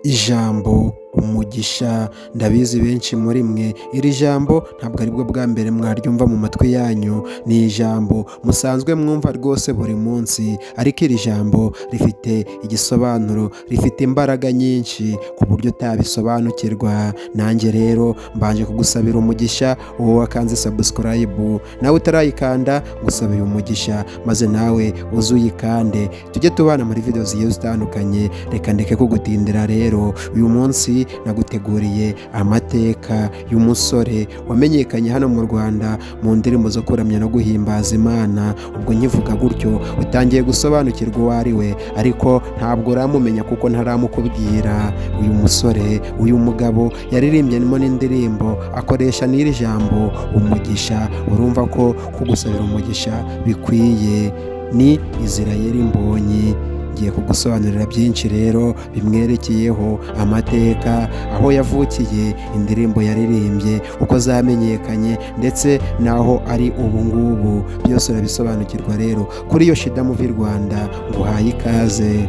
Ijambo umugisha, ndabizi benshi muri mwe iri jambo ntabwo aribwo bwa mbere mwaryumva mu matwi yanyu, ni ijambo musanzwe mwumva rwose buri munsi, ariko iri jambo rifite igisobanuro, rifite imbaraga nyinshi ku buryo utabisobanukirwa. Nanjye rero mbanje kugusabira umugisha, wowe wakanze subscribe nawe utarayikanda ngusabiye umugisha, maze nawe uze uyikande tujye tubana muri video zigiye zitandukanye. Reka ndeke kugutindira rero, uyu munsi naguteguriye amateka y'umusore wamenyekanye hano mu Rwanda mu ndirimbo zo kuramya no guhimbaza Imana. Ubwo nkivuga gutyo utangiye gusobanukirwa uwo ari we, ariko ntabwo uramumenya kuko ntaramukubwira. Uyu musore, uyu mugabo yaririmbyemo n'indirimbo akoresha n'iri jambo umugisha. Urumva ko kugusabira umugisha bikwiye. Ni Israel Mbonyi. Ngiye kugusobanurira byinshi rero bimwerekeyeho, amateka, aho yavukiye, indirimbo yaririmbye, uko zamenyekanye, ndetse n'aho ari ubu ngubu. Byose urabisobanukirwa rero kuri iyo Shida Movie Rwanda. Nguhaye ikaze.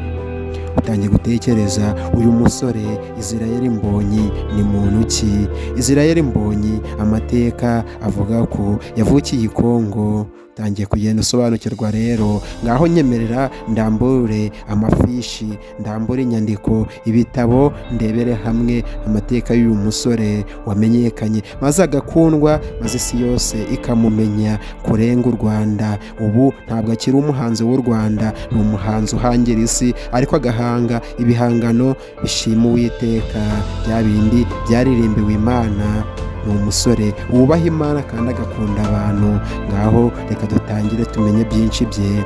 Utangiye gutekereza, uyu musore Israel Mbonyi ni muntu ki? Israel Mbonyi amateka avuga ko yavukiye i Kongo. Utangiye kugenda usobanukirwa rero, ngaho nyemerera ndambure amafishi, ndambure inyandiko, ibitabo, ndebere hamwe amateka y'uyu musore wamenyekanye, maze agakundwa, maze isi yose ikamumenya kurenga u Rwanda. Ubu ntabwo akiri umuhanzi w'u Rwanda, ni umuhanzi uhangira isi, ariko agahanga ibihangano bishima Uwiteka, bya bindi byaririmbiwe Imana. Ni umusore wubaha Imana kandi agakunda abantu. Ngaho reka dutangire tumenye byinshi bye.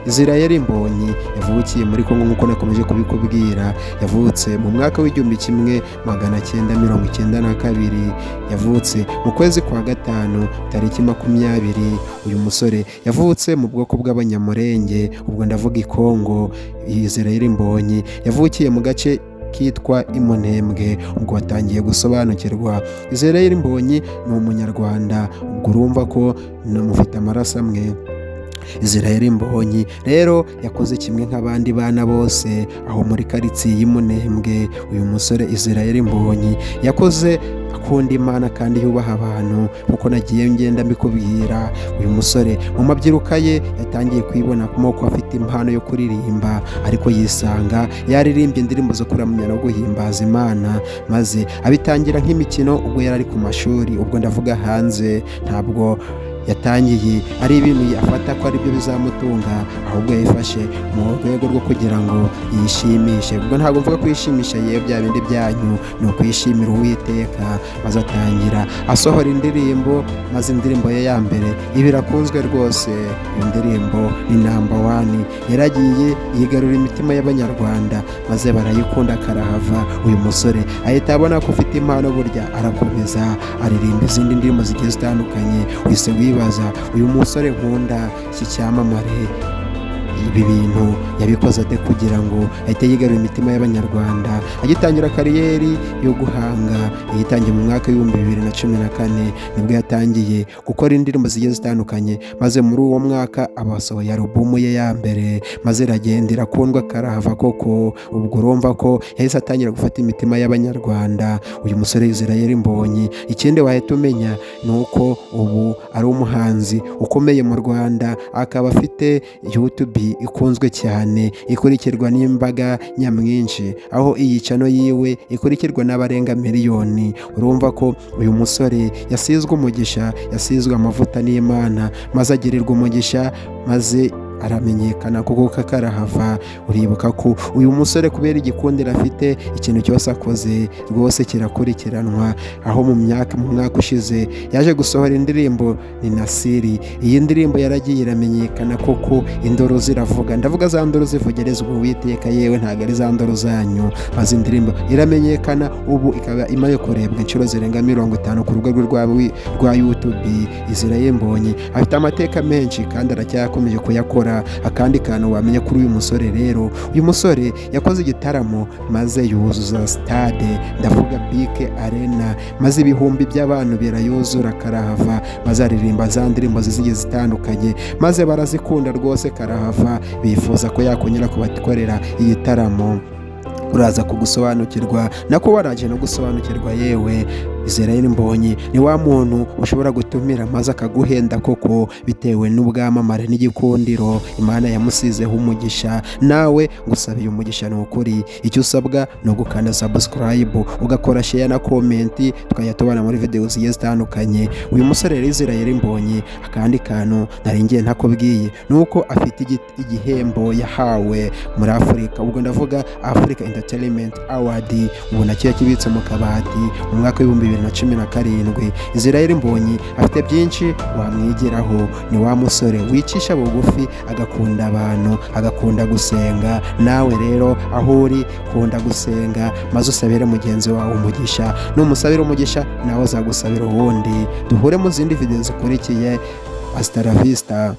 Israel Mbonyi yavukiye muri Kongo nk'uko nakomeje kubikubwira. Yavutse mu mwaka w'1992. Yavutse mu kwezi kwa gatanu tariki 20. Uyu musore yavutse mu bwoko bw'Abanyamurenge, ubwo ndavuga i Kongo. Israel Mbonyi yavukiye mu gace kitwa Imunembwe. Ubwo watangiye gusobanukirwa, Israel Mbonyi ni umunyarwanda. Ubwo urumva ko mufite amaraso amwe. Israel Mbonyi rero yakoze kimwe nk'abandi bana bose aho muri karitsiye y'Imunembwe. Uyu musore Israel Mbonyi yakoze akunda Imana kandi yubaha abantu nkuko nagiye ngenda mbikubwira. Uyu musore mu mabyiruka ye yatangiye kwibona ko afite impano yo kuririmba, ariko yisanga yaririmbye indirimbo zo kuramya no guhimbaza Imana, maze abitangira nk'imikino ubwo yari ari ku mashuri. Ubwo ndavuga hanze, ntabwo yatangiye ari ibintu afata ko aribyo bizamutunga, ahubwo yifashe mu rwego rwo kugira ngo yishimishe. Ubwo ntabwo mvuga kwishimisha yewe bya bindi byanyu, ni ukwishimira Uwiteka. Maze atangira asohora indirimbo, maze indirimbo ye ya mbere iba irakunzwe rwose. Iyo ndirimbo ni #1. Yaragiye yigarura imitima y'Abanyarwanda, maze barayikunda karahava. Uyu musore ahita abona ko ufite impano, burya arakomeza aririmba izindi ndirimbo zigiye zitandukanye. Wise wibaza, uyu musore nkunda iki cyamamare ibi bintu yabikoze ate kugira ngo ahite yigarura imitima y'Abanyarwanda? Agitangira kariyeri yo guhanga, yitangiye mu mwaka w'2014. nibwo yatangiye gukora indirimbo zigiye zitandukanye, maze muri uwo mwaka abasohoye alubumu ye ya mbere, maze iragenda irakundwa karahava koko. Ubwo urumva ko yahise atangira gufata imitima y'Abanyarwanda. Uyu musore Israel Mbonyi, ikindi wahita umenya ni uko ubu ari umuhanzi ukomeye mu Rwanda, akaba afite YouTube ikunzwe cyane, ikurikirwa n'imbaga nyamwinshi, aho iyi channel yiwe ikurikirwa n'abarenga miliyoni. Urumva ko uyu musore yasizwe umugisha, yasizwe amavuta n'Imana, maze agirirwa umugisha, maze aramenyekana kuko kakarahava. Uribuka ko uyu musore kubera igikundiro afite, ikintu cyose akoze rwose kirakurikiranwa. Aho mu mwaka ushize yaje gusohora indirimbo ni Nasiri. Iyi ndirimbo yaragiye iramenyekana koko, indoro ziravuga, ndavuga za ndoro zivugerezwa Uwiteka, yewe ntabwo ari za ndoro zanyu. Maze indirimbo iramenyekana, ubu ikaba imaze kurebwa inshuro zirenga 50 ku rugo rwa YouTube. Israel Mbonyi afite amateka menshi kandi aracyakomeje kuyakora. Akandi kantu wamenya kuri uyu musore rero, uyu musore yakoze igitaramo maze yuzuza stade, ndavuga BK Arena, maze ibihumbi by'abantu birayuzura karahava, maze aririmba za ndirimbo zigiye zitandukanye, maze barazikunda rwose karahava, bifuza ko yakongera kubakorera igitaramo. uraza kugusobanukirwa, nako waraje no gusobanukirwa. Yewe Israel Mbonyi ni wa muntu ushobora gutumira maze akaguhenda koko bitewe n'ubwamamare n'igikundiro Imana yamusizeho umugisha. Nawe ngusabiye umugisha, ni ukuri icyo usabwa ni ugukanda subscribe, ugakora share na comment, tukajya tubana muri video zigiye zitandukanye. Uyu musore rero Israel Mbonyi, akandi kantu nari ngiye ntakubwiye nuko afite igihembo yahawe muri Afurika, ubwo ndavuga Africa Entertainment Award, ubu nacyo kibitse mu kabati mu mwaka w'ibihumbi 2017. Israel Mbonyi afite byinshi wamwigiraho, ni wa musore wicisha bugufi, agakunda abantu, agakunda gusenga. Nawe rero aho uri kunda gusenga maze usabire mugenzi wawe umugisha, numusabira umugisha nawe azagusabira uwundi. Duhure mu zindi video zikurikiye. Hasta la vista.